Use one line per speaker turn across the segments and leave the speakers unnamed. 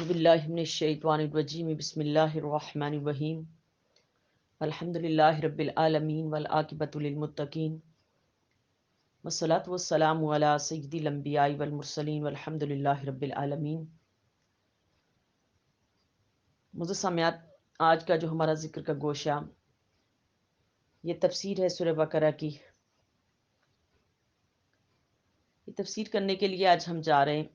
اعوذ باللہ من الشیطان الرجیم بسم اللہ الرحمن الرحیم الحمد للہ رب العالمین والعاقبۃ للمتقین والصلاۃ والسلام علی سید الانبیاء والمرسلین والحمد للہ رب العالمین۔ معزز سامعات، آج کا جو ہمارا ذکر کا گوشہ یہ تفسیر ہے سورہ بقرہ کی۔ یہ تفسیر کرنے کے لیے آج ہم جا رہے ہیں۔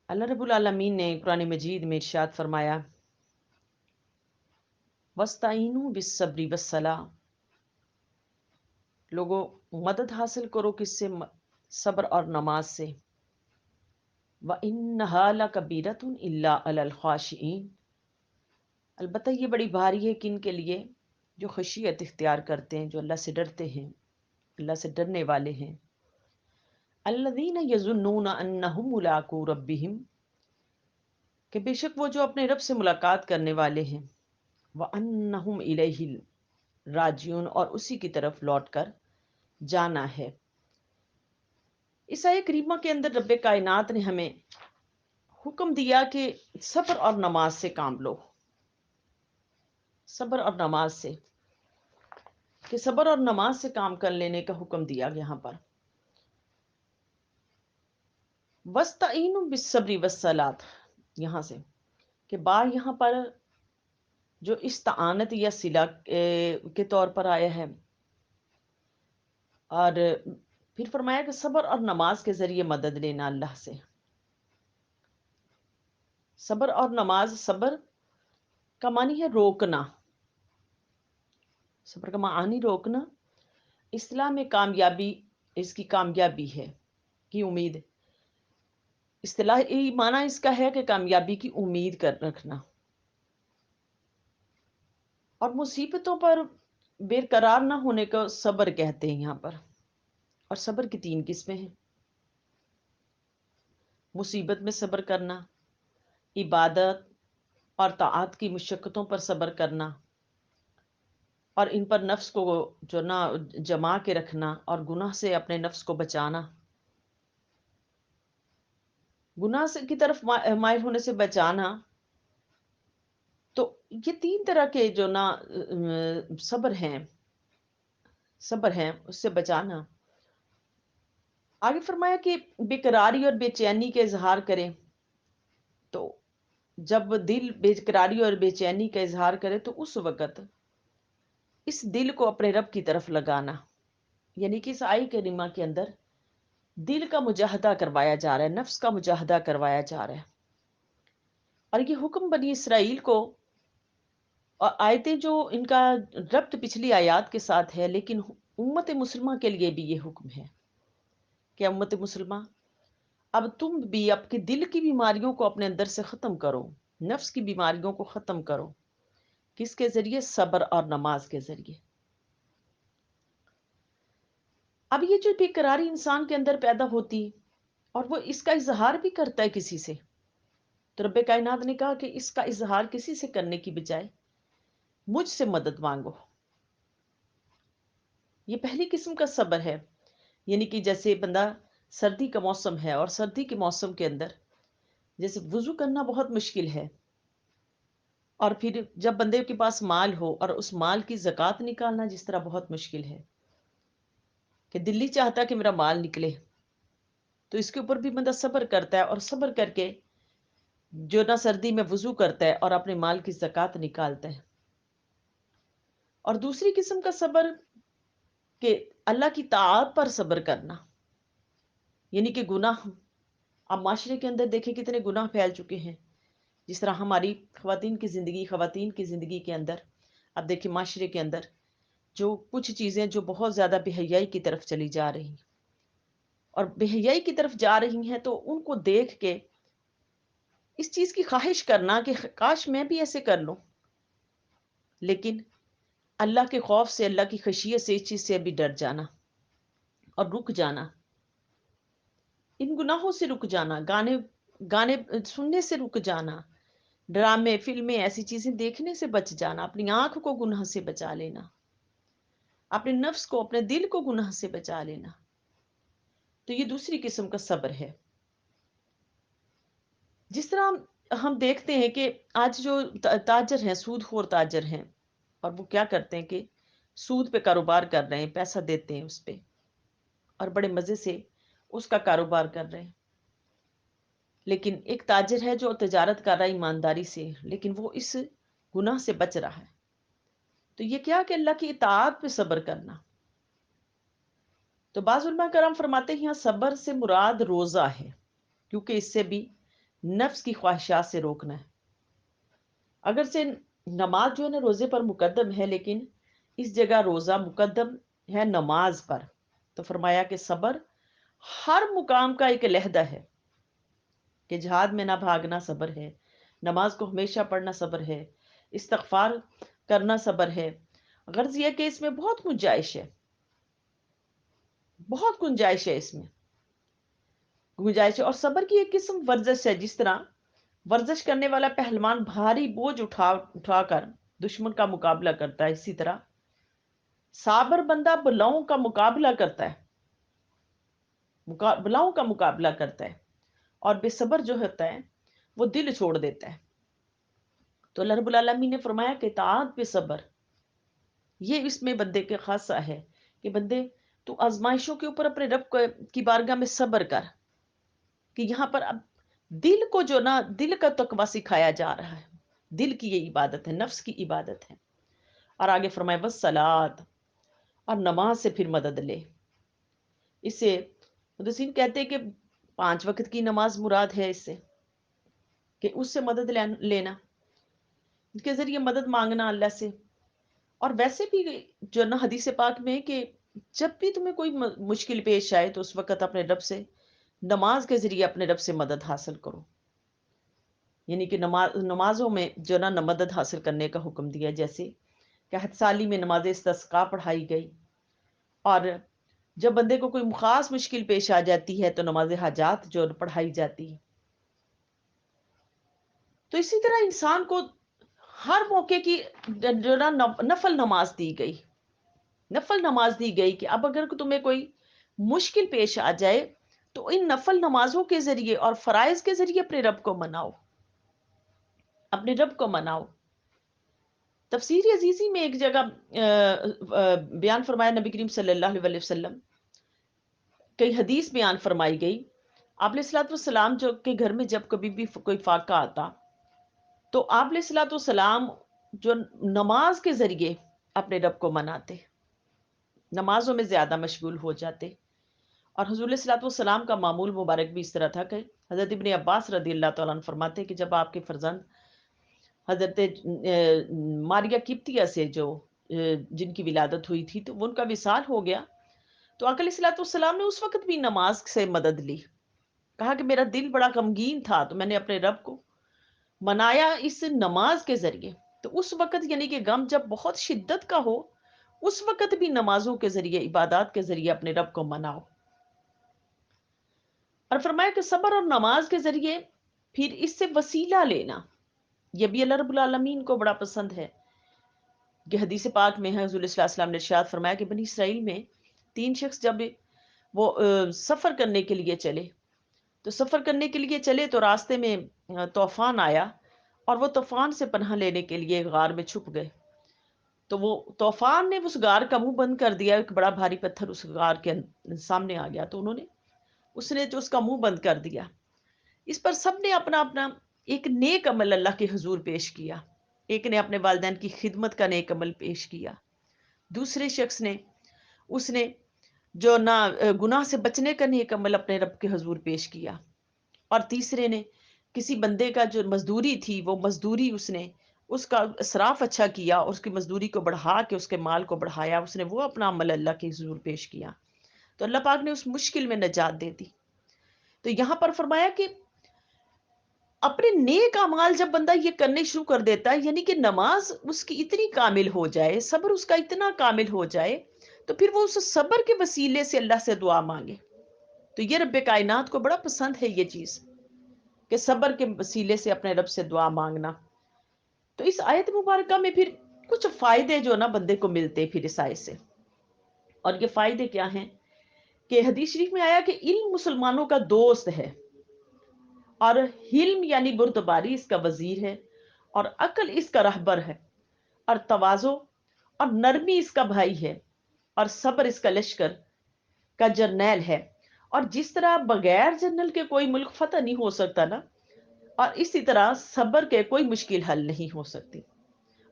اللہ رب العالمین نے قرآن مجید میں ارشاد فرمایا، وَاسْتَعِینُوا بِالصَّبْرِ وَالصَّلَاةِ، لوگوں مدد حاصل کرو کس سے؟ صبر اور نماز سے۔ وَإِنَّهَا لَكَبِیرَةٌ إِلَّا عَلَى الْخَاشِعِینَ، البتہ یہ بڑی بھاری ہے کن کے لیے؟ جو خشیت اختیار کرتے ہیں، جو اللہ سے ڈرتے ہیں، اللہ سے ڈرنے والے ہیں۔ الَّذِینَ یَظُنُّونَ أَنَّهُم مُلاقو رَبِّہم، کہ بے شک وہ جو اپنے رب سے ملاقات کرنے والے ہیں۔ وَأَنَّهُمْ إِلَیہِ راجعون، اور اسی کی طرف لوٹ کر جانا ہے۔ اس آیہ کریمہ کے اندر رب کائنات نے ہمیں حکم دیا کہ صبر اور نماز سے کام لو۔ صبر اور نماز سے، کہ صبر اور نماز سے کام کر لینے کا حکم دیا یہاں پر۔ وَاسْتَعِینُوا بِالصَّبْرِ وَالصَّلَاةِ، یہاں سے کہ بار یہاں پر جو استعانت یا صلہ کے طور پر آیا ہے، اور پھر فرمایا کہ صبر اور نماز کے ذریعے مدد لینا اللہ سے۔ صبر اور نماز، صبر کا معنی ہے روکنا، صبر کا معنی روکنا، اصطلاح میں کامیابی، اس کی کامیابی ہے کی امید، اصطلاحی معنی اس کا ہے کہ کامیابی کی امید کر رکھنا، اور مصیبتوں پر برقرار نہ ہونے کو صبر کہتے ہیں یہاں پر۔ اور صبر کی 3 قسمیں ہیں: مصیبت میں صبر کرنا، عبادت اور طاعت کی مشقتوں پر صبر کرنا، اور ان پر نفس کو جو نہ جما کے رکھنا، اور گناہ سے اپنے نفس کو بچانا، گناہ سے کی طرف مائل ہونے سے بچانا۔ تو یہ 3 طرح کے جو نا صبر ہیں اس سے بچانا۔ آگے فرمایا کہ بے قراری اور بے چینی کا اظہار کریں، تو جب دل بے قراری اور بے چینی کا اظہار کرے تو اس وقت اس دل کو اپنے رب کی طرف لگانا، یعنی کہ اس آیہ کریمہ کے اندر دل کا مجاہدہ کروایا جا رہا ہے، نفس کا مجاہدہ کروایا جا رہا ہے۔ اور یہ حکم بنی اسرائیل کو، اور آیتیں جو ان کا ربط پچھلی آیات کے ساتھ ہے، لیکن امت مسلمہ کے لیے بھی یہ حکم ہے کہ امت مسلمہ اب تم بھی آپ کے دل کی بیماریوں کو اپنے اندر سے ختم کرو، نفس کی بیماریوں کو ختم کرو۔ کس کے ذریعے؟ صبر اور نماز کے ذریعے۔ اب یہ جو بے قراری انسان کے اندر پیدا ہوتی اور وہ اس کا اظہار بھی کرتا ہے کسی سے، تو رب کائنات نے کہا کہ اس کا اظہار کسی سے کرنے کی بجائے مجھ سے مدد مانگو۔ یہ پہلی قسم کا صبر ہے، یعنی کہ جیسے بندہ سردی کا موسم ہے، اور سردی کے موسم کے اندر جیسے وضو کرنا بہت مشکل ہے، اور پھر جب بندے کے پاس مال ہو اور اس مال کی زکوٰۃ نکالنا جس طرح بہت مشکل ہے، کہ دلی چاہتا کہ میرا مال نکلے، تو اس کے اوپر بھی بندہ صبر کرتا ہے، اور صبر کر کے جو نہ سردی میں وضو کرتا ہے اور اپنے مال کی زکوٰۃ نکالتا ہے۔ اور دوسری قسم کا صبر کہ اللہ کی طاعت پر صبر کرنا، یعنی کہ گناہ، اب معاشرے کے اندر دیکھیں کتنے گناہ پھیل چکے ہیں، جس طرح ہماری خواتین کی زندگی کے اندر، اب دیکھیں معاشرے کے اندر جو کچھ چیزیں جو بہت زیادہ بے حیائی کی طرف چلی جا رہی ہیں، اور بے حیائی کی طرف جا رہی ہیں، تو ان کو دیکھ کے اس چیز کی خواہش کرنا کہ کاش میں بھی ایسے کر لوں، لیکن اللہ کے خوف سے، اللہ کی خشیت سے اس چیز سے ابھی ڈر جانا اور رک جانا، ان گناہوں سے رک جانا، گانے سننے سے رک جانا، ڈرامے، فلمیں، ایسی چیزیں دیکھنے سے بچ جانا، اپنی آنکھ کو گناہ سے بچا لینا، اپنے نفس کو، اپنے دل کو گناہ سے بچا لینا۔ تو یہ دوسری قسم کا صبر ہے۔ جس طرح ہم دیکھتے ہیں کہ آج جو تاجر ہیں، سود خور تاجر ہیں، اور وہ کیا کرتے ہیں کہ سود پہ کاروبار کر رہے ہیں، پیسہ دیتے ہیں اس پہ، اور بڑے مزے سے اس کا کاروبار کر رہے ہیں۔ لیکن ایک تاجر ہے جو تجارت کر رہا ہے ایمانداری سے، لیکن وہ اس گناہ سے بچ رہا ہے۔ تو یہ کیا کہ اللہ کی اطاعت پہ صبر کرنا۔ تو بعض علماء کرام فرماتے ہیں یہاں صبر سے مراد روزہ ہے، کیونکہ اس سے بھی نفس کی خواہشات سے روکنا ہے۔ اگر سے نماز جو ہے نا روزے پر مقدم ہے، لیکن اس جگہ روزہ مقدم ہے نماز پر، تو فرمایا کہ صبر ہر مقام کا ایک علیحدہ ہے، کہ جہاد میں نہ بھاگنا صبر ہے، نماز کو ہمیشہ پڑھنا صبر ہے، استغفار کرنا صبر ہے۔ غرض یہ کہ اس میں بہت گنجائش ہے، بہت گنجائش ہے، اس میں گنجائش ہے۔ اور صبر کی ایک قسم ورزش ہے، جس طرح ورزش کرنے والا پہلوان بھاری بوجھ اٹھا کر دشمن کا مقابلہ کرتا ہے، اسی طرح صابر بندہ بلاؤں کا مقابلہ کرتا ہے، بلاؤں کا مقابلہ کرتا ہے، اور بے صبر جو ہوتا ہے وہ دل چھوڑ دیتا ہے۔ تو اللہ رب العالمین نے فرمایا کہ اطاعت پہ صبر، یہ اس میں بندے کے خاصہ ہے کہ بندے تو آزمائشوں کے اوپر اپنے رب کی بارگاہ میں صبر کر، کہ یہاں پر اب دل کو جو نا دل کا تقویٰ سکھایا جا رہا ہے، دل کی یہ عبادت ہے، نفس کی عبادت ہے۔ اور آگے فرمایا والصلاۃ، اور نماز سے پھر مدد لے۔ اس سے مدثرین کہتے ہیں کہ 5 وقت کی نماز مراد ہے، اس سے کہ اس سے مدد لینا، کے ذریعے مدد مانگنا اللہ سے۔ اور ویسے بھی جو نا حدیث پاک میں ہے کہ جب بھی تمہیں کوئی مشکل پیش آئے تو اس وقت اپنے رب سے نماز کے ذریعے اپنے رب سے مدد حاصل کرو، یعنی کہ نمازوں میں جو نا مدد حاصل کرنے کا حکم دیا، جیسے کہ حج سالی میں نماز استسقاء پڑھائی گئی، اور جب بندے کو کوئی خاص مشکل پیش آ جاتی ہے تو نماز حاجات جو پڑھائی جاتی ہے۔ تو اسی طرح انسان کو ہر موقع کی جو نا نفل نماز دی گئی، نفل نماز دی گئی کہ اب اگر تمہیں کوئی مشکل پیش آ جائے تو ان نفل نمازوں کے ذریعے اور فرائض کے ذریعے اپنے رب کو مناؤ، اپنے رب کو مناؤ۔ تفسیر عزیزی میں ایک جگہ بیان فرمایا نبی کریم صلی اللہ علیہ وسلم، کئی حدیث بیان فرمائی گئی، آپ علیہ الصلوۃ والسلام جو کے گھر میں جب کبھی بھی کوئی فاقہ آتا تو آپ علیہ الصلوۃ والسلام جو نماز کے ذریعے اپنے رب کو مناتے، نمازوں میں زیادہ مشغول ہو جاتے۔ اور حضور علیہ الصلوۃ والسلام کا معمول مبارک بھی اس طرح تھا کہ حضرت ابن عباس رضی اللہ تعالیٰ عنہ فرماتے کہ جب آپ کے فرزند حضرت ماریہ قبطیہ سے جو جن کی ولادت ہوئی تھی تو ان کا وصال ہو گیا، تو آقا علیہ الصلوۃ والسلام نے اس وقت بھی نماز سے مدد لی، کہا کہ میرا دل بڑا غمگین تھا تو میں نے اپنے رب کو منایا اس نماز کے ذریعے۔ تو اس وقت یعنی کہ غم جب بہت شدت کا ہو، اس وقت بھی نمازوں کے ذریعے، عبادات کے ذریعے اپنے رب کو مناؤ۔ اور فرمایا کہ صبر اور نماز کے ذریعے پھر اس سے وسیلہ لینا، یہ بھی اللہ رب العالمین کو بڑا پسند ہے، کہ حدیث پاک میں ہے حضور صلی اللہ علیہ وسلم نے ارشاد فرمایا کہ بنی اسرائیل میں 3 شخص جب وہ سفر کرنے کے لیے چلے، تو سفر کرنے کے لیے چلے تو راستے میں طوفان آیا، اور وہ طوفان سے پناہ لینے کے لیے غار میں چھپ گئے۔ تو وہ طوفان نے اس غار کا منہ بند کر دیا، ایک بڑا بھاری پتھر اس غار کے سامنے آ گیا، تو اس نے جو اس کا منہ بند کر دیا۔ اس پر سب نے اپنا اپنا ایک نیک عمل اللہ کے حضور پیش کیا، ایک نے اپنے والدین کی خدمت کا نیک عمل پیش کیا، دوسرے شخص نے اس نے جو نہ گناہ سے بچنے کا نیک عمل اپنے رب کے حضور پیش کیا، اور تیسرے نے کسی بندے کا جو مزدوری تھی وہ مزدوری اس نے اس کا اسراف اچھا کیا، اور اس کی مزدوری کو بڑھا کے اس کے مال کو بڑھایا، اس نے وہ اپنا عمل اللہ کے حضور پیش کیا، تو اللہ پاک نے اس مشکل میں نجات دے دی۔ تو یہاں پر فرمایا کہ اپنے نیک اعمال جب بندہ یہ کرنے شروع کر دیتا ہے، یعنی کہ نماز اس کی اتنی کامل ہو جائے، صبر اس کا اتنا کامل ہو جائے، تو پھر وہ اس صبر کے وسیلے سے اللہ سے دعا مانگے۔ تو یہ رب کائنات کو بڑا پسند ہے یہ چیز، کہ صبر کے وسیلے سے اپنے رب سے دعا مانگنا۔ تو اس آیت مبارکہ میں پھر کچھ فائدے جو نا بندے کو ملتے پھر اس آیت سے، اور یہ فائدے کیا ہیں کہ حدیث شریف میں آیا کہ علم مسلمانوں کا دوست ہے، اور حلم یعنی بردباری اس کا وزیر ہے، اور عقل اس کا رہبر ہے، اور تواضع اور نرمی اس کا بھائی ہے، اور صبر اس کا لشکر کا جرنیل ہے۔ اور جس طرح بغیر جنرل کے کوئی ملک فتح نہیں ہو سکتا نا، اور اسی طرح صبر کے کوئی مشکل حل نہیں ہو سکتی۔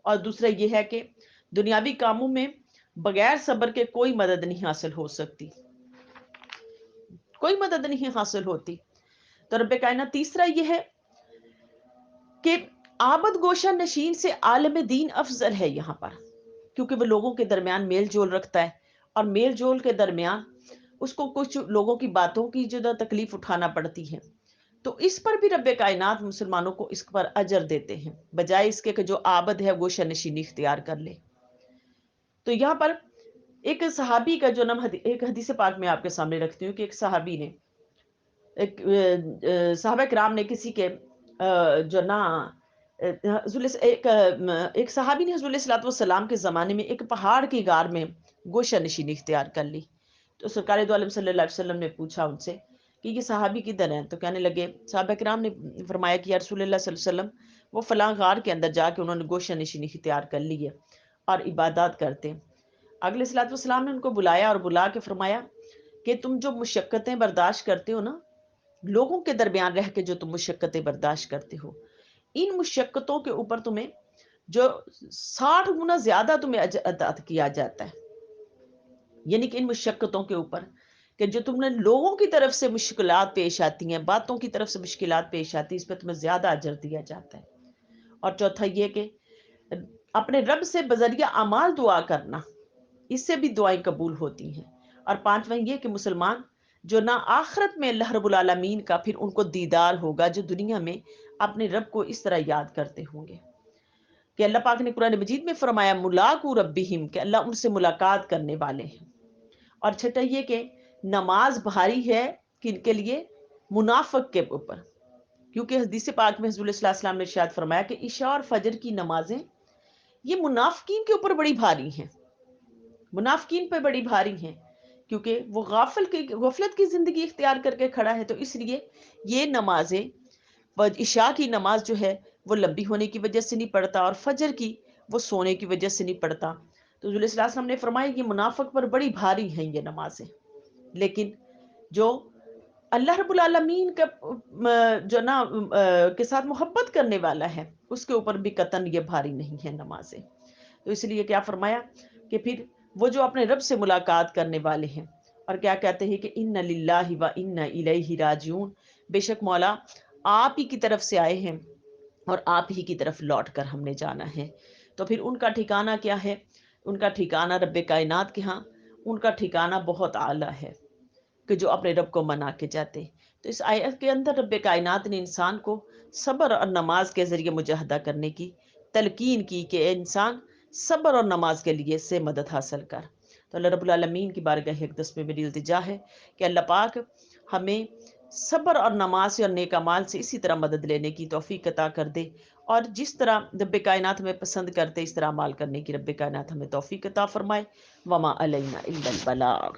اور دوسرا یہ ہے کہ دنیاوی کاموں میں بغیر صبر کے کوئی مدد نہیں حاصل ہو سکتی، کوئی مدد نہیں حاصل ہوتی۔ تو رب کائنات تیسرا یہ ہے کہ آبد گوشہ نشین سے عالم دین افضل ہے یہاں پر، کیونکہ وہ لوگوں کے درمیان میل جول رکھتا ہے، اور میل جول کے درمیان اس کو کچھ لوگوں کی باتوں کی جو تکلیف اٹھانا پڑتی ہے، تو اس پر بھی رب کائنات مسلمانوں کو اس پر اجر دیتے ہیں، بجائے اس کے کہ جو عابد ہے گوشہ نشینی اختیار کر لے۔ تو یہاں پر ایک صحابی کا جو نام ایک حدیث پاک میں آپ کے سامنے رکھتی ہوں کہ ایک صحابی نے صحابہ کرام نے کسی کے جو نا ایک صحابی نے حضور علیہ الصلوۃ والسلام کے زمانے میں ایک پہاڑ کی غار میں گوشہ نشینی اختیار کر لی۔ تو سرکار دو عالم صلی اللہ علیہ وسلم نے پوچھا ان سے کہ یہ صحابی کدھر ہیں؟ تو کہنے لگے، صحابہ کرام نے فرمایا کہ یا رسول اللہ صلی اللہ علیہ وسلم وہ فلاں غار کے اندر جا کے انہوں نے گوشہ نشینی اختیار کر لی ہے اور عبادات کرتے ہیں۔ اگلے صلوات والسلام نے ان کو بلایا اور بلا کے فرمایا کہ تم جو مشقتیں برداشت کرتے ہو نا، لوگوں کے درمیان رہ کے جو تم مشقتیں برداشت کرتے ہو، ان مشقتوں کے اوپر تمہیں جو 60 گنا زیادہ تمہیں اجر عطا کیا جاتا ہے۔ یعنی کہ ان مشقتوں کے اوپر کہ جو تم نے لوگوں کی طرف سے مشکلات پیش آتی ہیں، باتوں کی طرف سے مشکلات پیش آتی ہیں، اس پہ تمہیں زیادہ اجر دیا جاتا ہے۔ اور چوتھا یہ کہ اپنے رب سے بذریعہ اعمال دعا کرنا، اس سے بھی دعائیں قبول ہوتی ہیں۔ اور پانچواں یہ کہ مسلمان جو نہ آخرت میں اللہ رب العالمین کا پھر ان کو دیدار ہوگا، جو دنیا میں اپنے رب کو اس طرح یاد کرتے ہوں گے کہ اللہ پاک نے قرآن مجید میں فرمایا ملاقو ربہم، کہ اللہ ان سے ملاقات کرنے والے ہیں۔ اور چھٹا یہ کہ نماز بھاری ہے کن کے لیے؟ منافق کے اوپر، کیونکہ حدیث پاک میں حضور صلی اللہ علیہ وسلم نے ارشاد فرمایا کہ عشاء اور فجر کی نمازیں یہ منافقین کے اوپر بڑی بھاری ہیں، منافقین پہ بڑی بھاری ہیں، کیونکہ وہ غفلت کی زندگی اختیار کر کے کھڑا ہے، تو اس لیے یہ نمازیں عشاء کی نماز جو ہے وہ لمبی ہونے کی وجہ سے نہیں پڑھتا، اور فجر کی وہ سونے کی وجہ سے نہیں پڑھتا۔ تو رسول اللہ صلی اللہ علیہ وسلم نے فرمایا یہ منافق پر بڑی بھاری ہیں یہ نمازیں، لیکن جو اللہ رب العالمین کا جو نا کے ساتھ محبت کرنے والا ہے اس کے اوپر بھی قطعاً یہ بھاری نہیں ہے نمازیں۔ تو اس لیے کیا فرمایا کہ پھر وہ جو اپنے رب سے ملاقات کرنے والے ہیں، اور کیا کہتے ہیں کہ ان للہ و انا الیہ راجعون، بے شک مولا آپ ہی کی طرف سے آئے ہیں اور آپ ہی کی طرف لوٹ کر ہم نے جانا ہے۔ تو پھر ان کا ٹھکانہ کیا ہے؟ ان کا ٹھکانہ رب کائنات کے ہاں ان کا ٹھکانہ بہت اعلیٰ ہے کہ جو اپنے رب کو منا کے جاتے۔ تو اس آیت کے اندر رب کائنات نے انسان کو صبر اور نماز کے ذریعے مجاہدہ کرنے کی تلقین کی کہ اے انسان صبر اور نماز کے لیے سے مدد حاصل کر۔ تو اللہ رب العالمین کی بارگاہ اقدس میں میری التجا ہے کہ اللہ پاک ہمیں صبر اور نماز اور نیک اعمال سے اسی طرح مدد لینے کی توفیق عطا کر دے، اور جس طرح رب کائنات ہمیں پسند کرتے اس طرح عمال کرنے کی رب کائنات ہمیں توفیق عطا فرمائے۔ وما علینا الا البلاغ۔